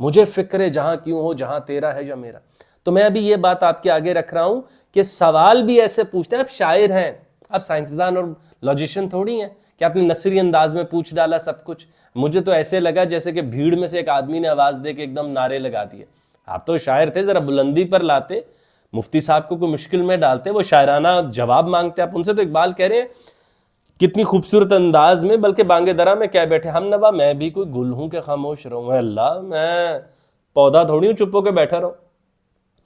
مجھے فکر ہے جہاں کیوں ہو جہاں تیرا ہے یا میرا. تو میں ابھی یہ بات آپ کے آگے رکھ رہا ہوں کہ سوال بھی ایسے پوچھتے ہیں. آپ شاعر ہیں, آپ سائنسدان اور لاجیشین تھوڑی ہیں کہ آپ نے نثری انداز میں پوچھ ڈالا سب کچھ. مجھے تو ایسے لگا جیسے کہ بھیڑ میں سے ایک آدمی نے آواز دے کے ایک دم نعرے لگا دیے. آپ تو شاعر تھے, ذرا بلندی پر لاتے, مفتی صاحب کو کوئی مشکل میں ڈالتے, وہ شاعرانہ جواب مانگتے آپ ان سے. تو اقبال کہہ رہے ہیں کتنی خوبصورت انداز میں, بلکہ بانگ درا میں کہہ بیٹھے, ہم نوا میں بھی کوئی گل ہوں کہ خاموش رہوں. اے اللہ, میں پودا تھوڑی ہوں چپ ہو کے بیٹھا رہوں.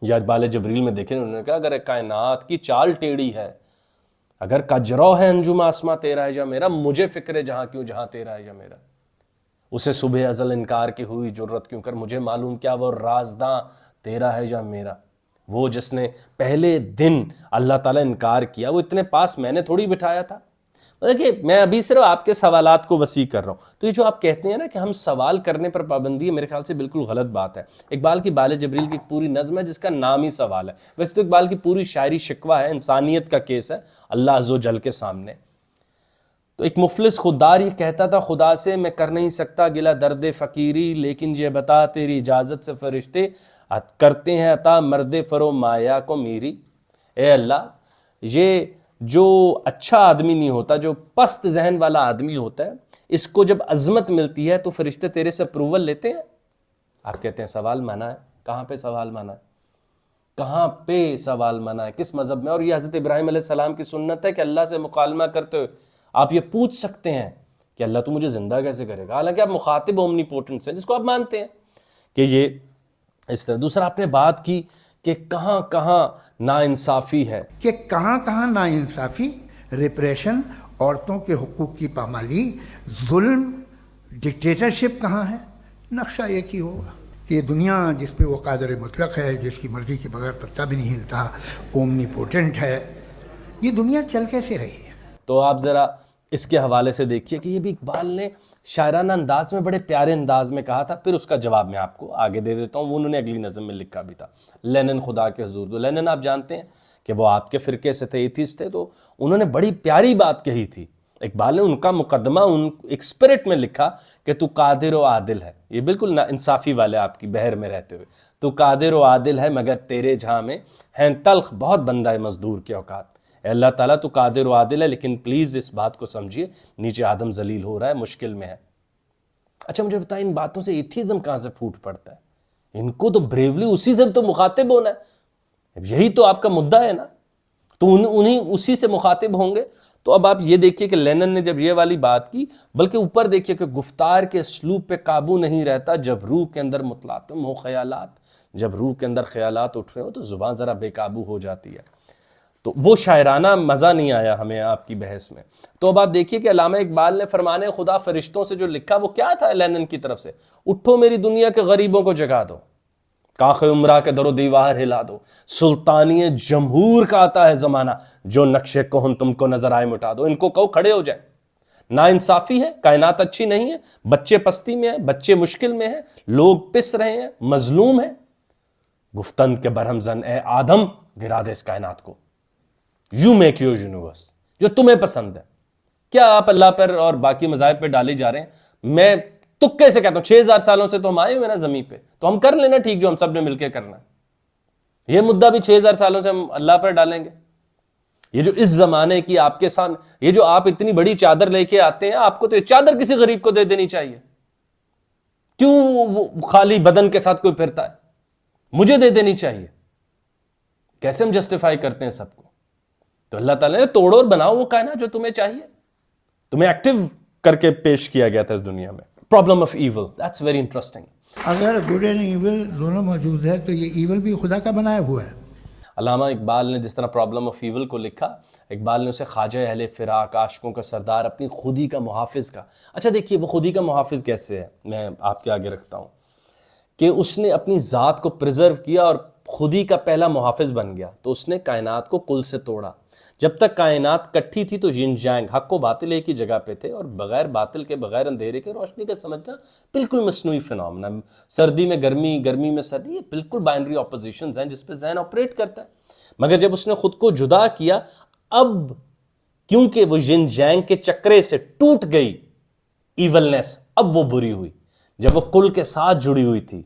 یا بال جبریل میں دیکھیں انہوں نے کہا اگر کائنات کی چال ٹیڑھی ہے, اگر کجرو ہے انجم آسماں تیرا ہے یا میرا, مجھے فکر ہے جہاں کیوں جہاں تیرا ہے یا میرا. اسے صبح ازل انکار کی ہوئی جرت کیوں کر, مجھے معلوم کیا وہ رازداں تیرا ہے یا میرا. وہ جس نے پہلے دن اللہ تعالیٰ انکار کیا, وہ اتنے پاس میں نے تھوڑی بٹھایا تھا. دیکھیے میں ابھی صرف آپ کے سوالات کو وسیع کر رہا ہوں. تو یہ جو آپ کہتے ہیں نا کہ ہم سوال کرنے پر پابندی ہے, میرے خیال سے بالکل غلط بات ہے. اقبال کی بال جبریل کی پوری نظم ہے جس کا نام ہی سوال ہے. ویسے تو اقبال کی پوری شاعری شکوہ ہے, انسانیت کا کیس ہے اللہ عز و جل کے سامنے. تو ایک مفلس خوددار یہ کہتا تھا, خدا سے میں کر نہیں سکتا گلا درد فقیری, لیکن یہ بتا تیری اجازت سے فرشتے کرتے ہیں عطا مرد فرو مایا کو میری. اے اللہ, یہ جو اچھا آدمی نہیں ہوتا, جو پست ذہن والا آدمی ہوتا ہے, اس کو جب عظمت ملتی ہے تو فرشتے تیرے سے اپروول لیتے ہیں. آپ کہتے ہیں سوال منع ہے. کہاں پہ سوال منع ہے؟ کہاں پہ سوال منع ہے؟ کس مذہب میں؟ اور یہ حضرت ابراہیم علیہ السلام کی سنت ہے کہ اللہ سے مکالمہ کرتے ہوئے آپ یہ پوچھ سکتے ہیں کہ اللہ تو مجھے زندہ کیسے کرے گا, حالانکہ آپ مخاطب اومنی پوٹنٹ ہیں جس کو آپ مانتے ہیں کہ یہ اس طرح. دوسرا آپ نے بات کی کہ کہاں کہاں ناانصافی ہے, کہ کہاں کہاں ناانصافی, ریپریشن, عورتوں کے حقوق کی پامالی, ظلم, ڈکٹیٹرشپ کہاں ہے. نقشہ ایک ہی ہوگا کہ یہ دنیا جس پہ وہ قادر مطلق ہے, جس کی مرضی کے بغیر پتہ بھی نہیں ہلتا, اومنی پوٹنٹ ہے, یہ دنیا چل کیسے رہی ہے. تو آپ ذرا اس کے حوالے سے دیکھیے کہ یہ بھی اقبال نے شاعرانہ انداز میں بڑے پیارے انداز میں کہا تھا. پھر اس کا جواب میں آپ کو آگے دے دیتا ہوں. وہ انہوں نے اگلی نظم میں لکھا بھی تھا, لینن خدا کے حضور. تو لینن آپ جانتے ہیں کہ وہ آپ کے فرقے سے تھے, ایتھیسٹ تھے. تو انہوں نے بڑی پیاری بات کہی تھی. اقبال نے ان کا مقدمہ ان ایک اسپرٹ میں لکھا کہ تو قادر و عادل ہے. یہ بالکل نا انصافی والے آپ کی بہر میں رہتے ہوئے, تو قادر و عادل ہے مگر تیرے جہاں میں ہیں تلخ بہت بندہ مزدور کے اوقات. اے اللہ تعالیٰ تو قادر و عادل ہے, لیکن پلیز اس بات کو سمجھیے نیچے آدم ذلیل ہو رہا ہے, مشکل میں ہے. اچھا مجھے بتائیں ان باتوں سے ایتھیزم کہاں سے پھوٹ پڑتا ہے؟ ان کو تو بریولی اسی سے تو مخاطب ہونا ہے, یہی تو آپ کا مدعا ہے نا, تو انہیں اسی سے مخاطب ہوں گے. تو اب آپ یہ دیکھیے کہ لینن نے جب یہ والی بات کی, بلکہ اوپر دیکھیے کہ گفتار کے اسلوب پہ قابو نہیں رہتا جب روح کے اندر متلاطم ہو خیالات. جب روح کے اندر خیالات اٹھ رہے ہو تو زبان ذرا بے قابو ہو جاتی ہے. تو وہ شاعرانہ مزہ نہیں آیا ہمیں آپ کی بحث میں. تو اب آپ دیکھیے کہ علامہ اقبال نے فرمانے خدا فرشتوں سے جو لکھا وہ کیا تھا لینن کی طرف سے, اٹھو میری دنیا کے غریبوں کو جگا دو, کاخ عمرہ کے در و دیوار ہلا دو, سلطانی جمہور کا آتا ہے زمانہ, جو نقشے کہن تم کو نظر آئے مٹا دو. ان کو کہو کھڑے ہو جائیں. ناانصافی ہے, کائنات اچھی نہیں ہے, بچے پستی میں ہیں, بچے مشکل میں ہیں, لوگ پس رہے ہیں, مظلوم ہیں. گفتن کے برہم زن اے آدم گرا دے اس کائنات کو, یو میک یور یونیورس, جو تمہیں پسند ہے. کیا آپ اللہ پر اور باقی مذاہب پہ ڈالے جا رہے ہیں؟ میں تکے سے کہتا ہوں 6000 سالوں سے تو ہم آئے ہوئے نا زمین پہ, تو ہم کر لینا ٹھیک جو ہم سب نے مل کے کرنا ہے. یہ مدعا بھی 6000 سالوں سے ہم اللہ پر ڈالیں گے. یہ جو اس زمانے کی آپ کے سامنے, یہ جو آپ اتنی بڑی چادر لے کے آتے ہیں, آپ کو تو یہ چادر کسی غریب کو دے دینی چاہیے. کیوں وہ خالی بدن کے ساتھ کوئی پھرتا ہے؟ مجھے دے دینی چاہیے. کیسے ہم جسٹیفائی کرتے ہیں سب کو؟ تو اللہ تعالیٰ نے توڑو اور بناؤ وہ کائنات جو تمہیں چاہیے. تمہیں ایکٹیو کر کے پیش کیا گیا تھا اس دنیا میں. Problem of evil, that's very interesting. اگر گڈ اینڈ ایول دونوں موجود ہے تو یہ ایول بھی خدا کا بنایا ہوا ہے. علامہ اقبال نے جس طرح پرابلم آف ایول کو لکھا, اقبال نے اسے خواجہ اہل فراق, عاشقوں کا سردار, اپنی خودی کا محافظ کا. اچھا دیکھیے وہ خودی کا محافظ کیسے ہے, میں آپ کے آگے رکھتا ہوں کہ اس نے اپنی ذات کو پریزرو کیا اور خودی کا پہلا محافظ بن گیا. تو اس نے کائنات کو کل سے توڑا. جب تک کائنات کٹھی تھی تو ین جانگ, حق و باطل ایک ہی جگہ پہ تھے, اور بغیر باطل کے, بغیر اندھیرے کے روشنی کا سمجھنا بالکل مصنوعی فنومنا. سردی میں گرمی, گرمی میں سردی, یہ بالکل بائنری اپوزیشنز ہیں جس پہ ذہن آپریٹ کرتا ہے. مگر جب اس نے خود کو جدا کیا, اب کیونکہ وہ ین جانگ کے چکرے سے ٹوٹ گئی ایولنس, اب وہ بری ہوئی. جب وہ کل کے ساتھ جڑی ہوئی تھی,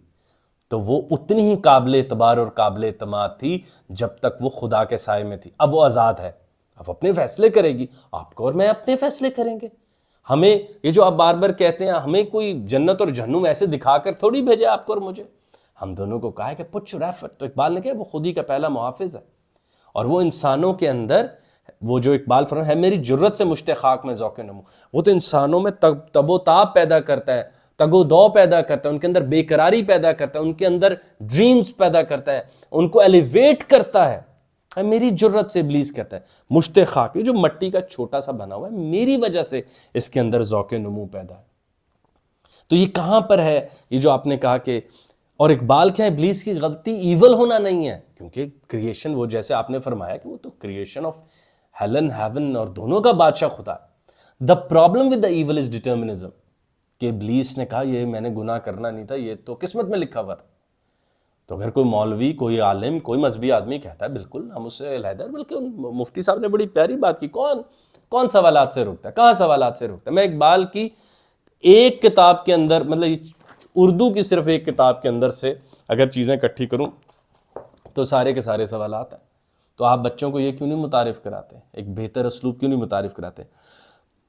تو وہ اتنی ہی قابل اعتبار اور قابل اعتماد تھی جب تک وہ خدا کے سائے میں تھی. اب وہ آزاد ہے, اب اپنے فیصلے کرے گی, آپ کو اور میں اپنے فیصلے کریں گے. ہمیں یہ جو آپ بار بار کہتے ہیں, ہمیں کوئی جنت اور جہنم ایسے دکھا کر تھوڑی بھیجے آپ کو اور مجھے. ہم دونوں کو کہا ہے کہ پٹ یور ایفرٹ. تو اقبال نے کہا وہ خودی کا پہلا محافظ ہے, اور وہ انسانوں کے اندر, وہ جو اقبال فرماتا ہے میری جرت سے مشت خاک میں ذوق نمو, وہ تو انسانوں میں تب و تاب پیدا کرتا ہے, تگ و دو پیدا کرتا ہے, ان کے اندر بے قراری پیدا کرتا ہے, ان کے اندر ڈریمز پیدا کرتا ہے, ان کو ایلیویٹ کرتا ہے. میری جرت سے ابلیس کہتا ہے مشت خاک, یہ جو مٹی کا چھوٹا سا بنا ہوا ہے, میری وجہ سے اس کے اندر ذوق نمو پیدا ہے. تو یہ کہاں پر ہے یہ جو آپ نے کہا کہ, اور اقبال کیا ہے, ابلیس کی غلطی ایول ہونا نہیں ہے, کیونکہ کریشن, وہ جیسے آپ نے فرمایا کہ وہ تو creation of hell and heaven اور دونوں کا بادشاہ خدا ہے. The problem with the evil is determinism, کہ ابلیس نے کہا یہ میں نے گناہ کرنا نہیں تھا, یہ تو قسمت میں لکھا ہوا تھا. تو اگر کوئی مولوی, کوئی عالم, کوئی مذہبی آدمی کہتا ہے بالکل ہم اس سے علیحدہ, بلکہ مفتی صاحب نے بڑی پیاری بات کی, کون سوالات سے روکتا ہے, کہاں سوالات سے روکتا ہے. میں اقبال کی ایک کتاب کے اندر, مطلب اردو کی صرف ایک کتاب کے اندر سے اگر چیزیں اکٹھی کروں تو سارے کے سارے سوالات ہیں. تو آپ بچوں کو یہ کیوں نہیں متعارف کراتے, ایک بہتر اسلوب کیوں نہیں متعارف کراتے.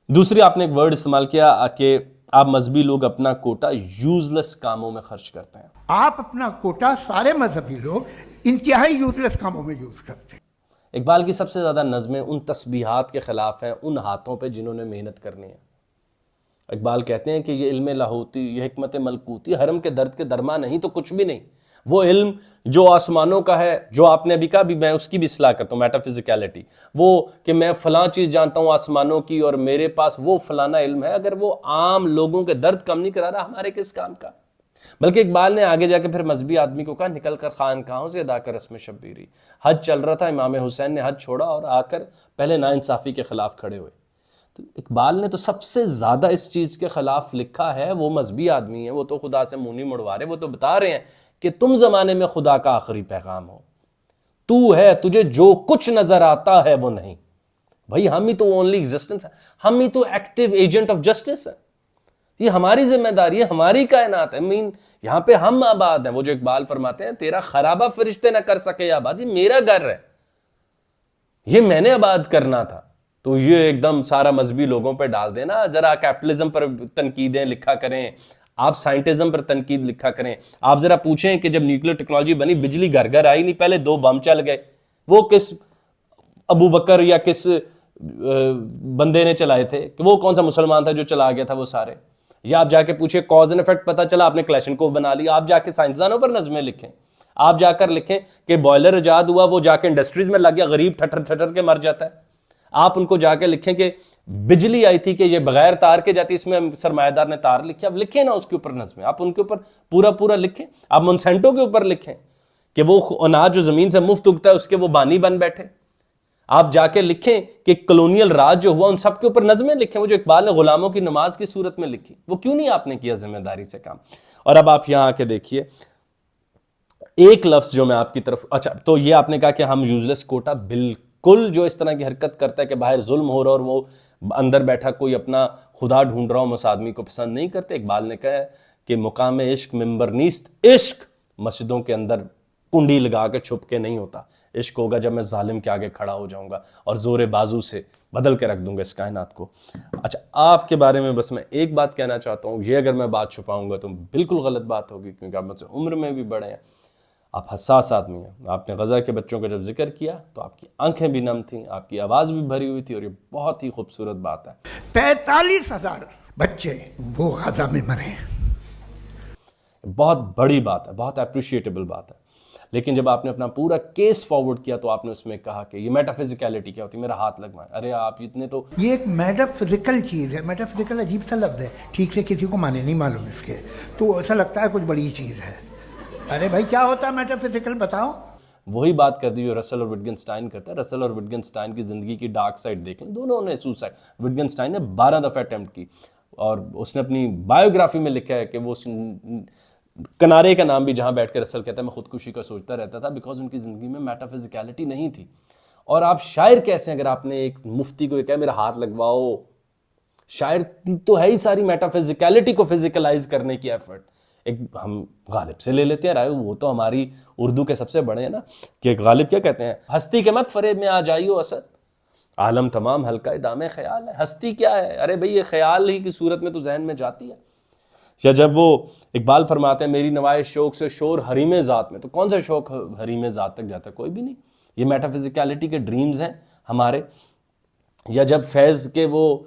دوسری آپ نے ایک ورڈ استعمال کیا کہ آپ مذہبی لوگ اپنا کوٹا یوزلیس کاموں میں خرچ کرتے ہیں. آپ اپنا کوٹا, سارے مذہبی لوگ انتہائی یوزلیس کاموں میں یوز کرتے ہیں. اقبال کی سب سے زیادہ نظمیں ان تسبیحات کے خلاف ہیں, ان ہاتھوں پہ جنہوں نے محنت کرنی ہے. اقبال کہتے ہیں کہ یہ علم لاہوتی, یہ حکمت ملکوتی, حرم کے درد کے درما نہیں تو کچھ بھی نہیں. وہ علم جو آسمانوں کا ہے, جو آپ نے ابھی کہا, بھی میں اس کی بھی اصلاح کرتا ہوں, میٹا فزیکلٹی, وہ کہ میں فلاں چیز جانتا ہوں آسمانوں کی اور میرے پاس وہ فلانا علم ہے, اگر وہ عام لوگوں کے درد کم نہیں کرا رہا, ہمارے کس کام کا. بلکہ اقبال نے آگے جا کے پھر مذہبی آدمی کو کہا نکل کر خانقاہوں سے ادا کر رسم شبیری. حج چل رہا تھا, امام حسین نے حج چھوڑا اور آ کر پہلے ناانصافی کے خلاف کھڑے ہوئے. تو اقبال نے تو سب سے زیادہ اس چیز کے خلاف لکھا ہے, وہ مذہبی آدمی ہیں, وہ تو خدا سے منہ نہیں مڑوا رہے, وہ تو بتا رہے ہیں کہ تم زمانے میں خدا کا آخری پیغام ہو, تو ہے, تجھے جو کچھ نظر آتا ہے وہ نہیں. بھائی ہم ہی تو اونلی ایگزسٹنس ہے, ہم ہی تو ایکٹیو ایجنٹ آف جسٹس ہے, یہ ہماری ذمہ داری ہے, ہماری کائنات ہے. یہاں پہ ہم آباد ہیں. وہ جو اقبال فرماتے ہیں تیرا خرابہ فرشتے نہ کر سکے آباد, یہ میرا گھر ہے, یہ میں نے آباد کرنا تھا. تو یہ ایک دم سارا مذہبی لوگوں پہ ڈال دینا. ذرا کیپٹلزم پر تنقیدیں لکھا کریں, آپ سائنٹزم پر تنقید لکھا کریں. آپ ذرا پوچھیں کہ جب نیوکلیر ٹیکنالوجی بنی, بجلی گھر گھر آئی نہیں, پہلے 2 بم چل گئے, وہ کس ابو بکر یا کس بندے نے چلائے تھے, کہ وہ کون سا مسلمان تھا جو چلا گیا تھا وہ سارے. یا آپ جا کے پوچھیں کاز اینڈ افیکٹ پتہ چلا, آپ نے کلیشنکوف بنا لی. آپ جا کے سائنسدانوں پر نظمیں لکھیں, آپ جا کر لکھیں کہ بوائلر ایجاد ہوا, وہ جا کے انڈسٹریز میں لگ گیا, غریب ٹھٹر ٹھٹر کے مر جاتا ہے. آپ ان کو جا کے لکھیں کہ بجلی آئی تھی کہ یہ بغیر تار کے جاتی, اس میں سرمایہ دار نے تار لکھی. اب لکھیں نا اس کے اوپر نظمیں, آپ ان کے اوپر پورا لکھیں. آپ مونسینٹو کے اوپر لکھیں کہ وہ اناج جو زمین سے مفت اگتا ہے اس کے وہ بانی بن بیٹھے. آپ جا کے لکھیں کہ کلونیل راج جو ہوا, ان سب کے اوپر نظمیں لکھیں. وہ جو اقبال نے غلاموں کی نماز کی صورت میں لکھی, وہ کیوں نہیں آپ نے کیا ذمہ داری سے کام. اور اب آپ یہاں آ کے دیکھیے ایک لفظ جو میں آپ کی طرف, اچھا تو یہ آپ نے کہا کہ ہم یوزلیس کوٹا, بالکل جو اس طرح کی حرکت کرتا ہے کہ باہر ظلم ہو رہا اور وہ اندر بیٹھا کوئی اپنا خدا ڈھونڈ رہا ہوں, اس آدمی کو پسند نہیں کرتے. اقبال نے کہا ہے کہ مقام عشق ممبر نیست, عشق مسجدوں کے اندر کنڈی لگا کے چھپ کے نہیں ہوتا. عشق ہوگا جب میں ظالم کے آگے کھڑا ہو جاؤں گا اور زور بازو سے بدل کے رکھ دوں گا اس کائنات کو. اچھا آپ کے بارے میں بس میں ایک بات کہنا چاہتا ہوں, یہ اگر میں بات چھپاؤں گا تو بالکل غلط بات ہوگی, کیونکہ آپ مجھ سے عمر میں بھی بڑے ہیں, آپ حساس آدمی ہیں. آپ نے غزہ کے بچوں کا جب ذکر کیا تو آپ کی آنکھیں بھی نم تھیں, آپ کی آواز بھی بھری ہوئی تھی, اور یہ بہت ہی خوبصورت بات ہے. 45,000 بچے وہ غزہ میں مرے, بہت بڑی بات ہے, بہت اپریشیٹیبل بات ہے. لیکن جب آپ نے اپنا پورا کیس فارورڈ کیا تو آپ نے اس میں کہا کہ یہ میٹا فزیکلٹی کیا ہوتی ہے, میرا ہاتھ لگوائیں. ارے آپ اتنے تو, یہ ایک میٹا فزیکل چیز ہے. میٹا فزیکل عجیب سا لفظ ہے, ٹھیک سے کسی کو معنی نہیں معلوم اس کے, تو ایسا لگتا ہے کچھ بڑی چیز ہے. ارے بھائی کیا ہوتا ہے میٹا فزیکل, بتاؤ. وہی بات کر دی جو رسل اور وٹگنسٹائن کرتا ہے. رسل اور وٹگنسٹائن کی زندگی کی ڈارک سائڈ دیکھ لیں, دونوں نے سوسائڈ, وٹگنسٹائن نے 12 دفعہ اٹیمپٹ کی, اور اس نے اپنی بایوگرافی میں لکھا ہے کہ وہ کنارے کا نام بھی جہاں بیٹھ کے رسل کہتا ہے میں خودکشی کا سوچتا رہتا تھا, بیکاز ان کی زندگی میں میٹا فزیکلٹی نہیں تھی. اور آپ شاعر کیسے ہیں اگر آپ نے ایک مفتی کو یہ کہا میرا ہاتھ لگواؤ, شاعر تو ہے ہی ساری میٹا فزیکلٹی کو فزیکلائز کرنے کی ایفرٹ. ایک ہم غالب سے لے لیتے ہیں رائے, وہ تو ہماری اردو کے سب سے بڑے ہیں نا, کہ غالب کیا کہتے ہیں, ہستی کے مت فریب میں آ جائیو اسد, عالم تمام ہلکا دام خیال ہے. ہستی کیا ہے؟ ارے بھئی یہ خیال ہی کی صورت میں تو ذہن میں جاتی ہے. یا جب وہ اقبال فرماتے ہیں میری نوائے شوق سے شور حریم ذات میں, تو کون سا شوق حریم ذات تک جاتا ہے؟ کوئی بھی نہیں. یہ میٹا فزیکالٹی کے ڈریمز ہیں ہمارے. یا جب فیض کے وہ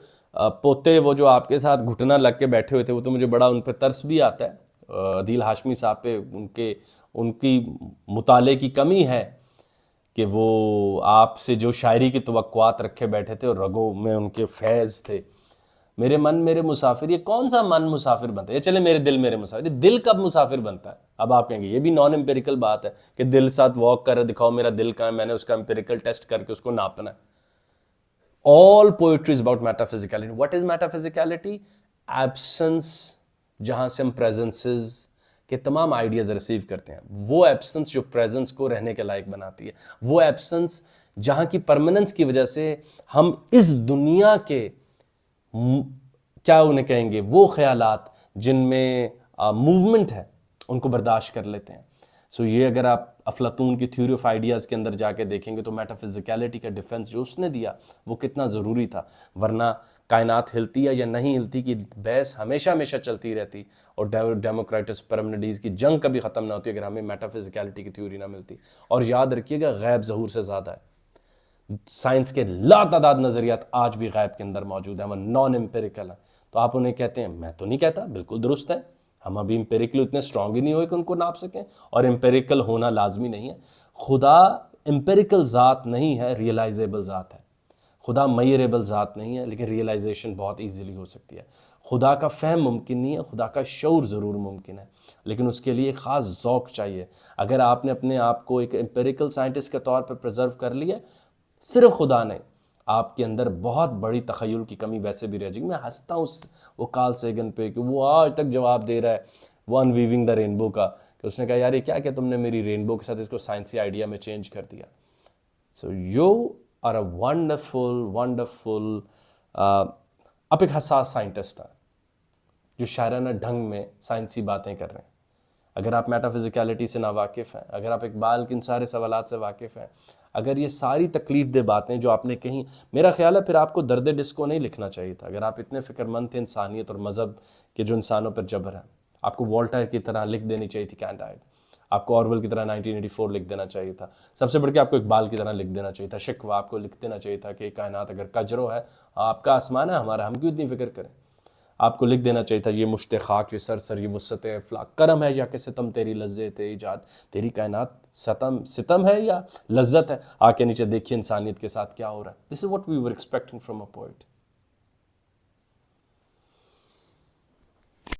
پوتے وہ جو آپ کے ساتھ گھٹنا لگ کے بیٹھے ہوئے تھے, وہ تو مجھے بڑا ان پہ ترس بھی آتا ہے, عدیل ہاشمی صاحب پہ, ان کی مطالعے کی کمی ہے کہ وہ آپ سے جو شاعری کی توقعات رکھے بیٹھے تھے اور رگوں میں ان کے فیض تھے. میرے من میرے مسافر, یہ کون سا من مسافر بنتا ہے؟ یہ چلے میرے دل میرے مسافر, یہ دل کب مسافر بنتا ہے؟ اب آپ کہیں گے یہ بھی نان امپیریکل بات ہے کہ دل ساتھ واک کر دکھاؤ میرا دل کہاں ہے, میں نے اس کا امپیریکل ٹیسٹ کر کے اس کو ناپنا ہے. All poetry is about metaphysicality. What is metaphysicality? Absence, جہاں سے ہم presences کے تمام آئیڈیاز ریسیو کرتے ہیں, وہ ایبسنس جو پریزنس کو رہنے کے لائق بناتی ہے, وہ ایبسنس جہاں کی پرماننس کی وجہ سے ہم اس دنیا کے کیا انہیں کہیں گے, وہ خیالات جن میں موومنٹ ہے ان کو برداشت کر لیتے ہیں. سو یہ اگر آپ افلاطون کی تھیوری آف آئیڈیاز کے اندر جا کے دیکھیں گے تو میٹا فزیکالٹی کا ڈیفنس جو اس نے دیا وہ کتنا ضروری تھا, ورنہ کائنات ہلتی ہے یا نہیں ہلتی کی بحث ہمیشہ چلتی رہتی, اور ڈیموکریٹس پرمنڈیز کی جنگ کبھی ختم نہ ہوتی اگر ہمیں میٹا فزیکالٹی کی تھیوری نہ ملتی. اور یاد رکھیے گا غیب ظہور سے زیادہ ہے. سائنس کے لا تعداد نظریات آج بھی غیب کے اندر موجود ہیں, وہ نان امپیریکل ہیں. تو آپ انہیں کہتے ہیں, میں تو نہیں کہتا, بالکل درست ہے, ہم ابھی امپیریکل اتنے اسٹرانگ ہی نہیں ہوئے کہ ان کو ناپ سکیں, اور امپیریکل ہونا لازمی نہیں ہے. خدا امپیریکل ذات نہیں ہے, ریئلائزیبل ذات ہے. خدا میئریبل ذات نہیں ہے, لیکن ریئلائزیشن بہت ایزیلی ہو سکتی ہے. خدا کا فہم ممکن نہیں ہے, خدا کا شعور ضرور ممکن ہے, لیکن اس کے لیے ایک خاص ذوق چاہیے. اگر آپ نے اپنے آپ کو ایک امپیریکل سائنٹسٹ کے طور پر پریزرو کر لیا, صرف خدا نہیں, آپ کے اندر بہت بڑی تخیل کی کمی ویسے بھی رہ جائے گی. میں ہنستا ہوں وہ کارل سیگن پہ کہ وہ آج تک جواب دے رہا ہے وہ انویونگ دا رینبو کا, کہ اس نے کہا یار یہ کیا کہ تم نے میری رینبو کے ساتھ اس کو سائنسی آئیڈیا میں چینج کر دیا. So you are a wonderful آپ ایک حساس سائنٹسٹ ہیں جو شاعرانہ ڈھنگ میں سائنسی باتیں کر رہے ہیں. اگر آپ میٹا فزیکالٹی سے ناواقف ہیں, اگر آپ اقبال کے ان سارے سوالات سے واقف ہیں, اگر یہ ساری تکلیف دہ باتیں جو آپ نے کہیں, میرا خیال ہے پھر آپ کو درد ڈسکو نہیں لکھنا چاہیے تھا. اگر آپ اتنے فکر مند تھے انسانیت اور مذہب کے جو انسانوں پر جبر ہے, آپ کو والٹر کی طرح لکھ دینی چاہیے تھی کینڈائڈ, آپ کو آرویل کی طرح 1984 لکھ دینا چاہیے تھا, سب سے بڑھ کے آپ کو اقبال کی طرح لکھ دینا چاہیے تھا شکوہ, آپ کو لکھ دینا چاہیے تھا کہ کائنات اگر کجرو ہے, آپ کا آسمان ہے ہمارا, ہم کیوں اتنی فکر کریں. آپ کو لکھ دینا چاہیے تھا یہ مشت خاک یہ سر یہ وسعت افلاک, کرم ہے یا کہ ستم تیری لذت ایجاد, تیری کائنات ستم ہے یا لذت ہے, آ کے نیچے دیکھیے انسانیت کے ساتھ کیا ہو رہا ہے. This is what we were expecting from a poet.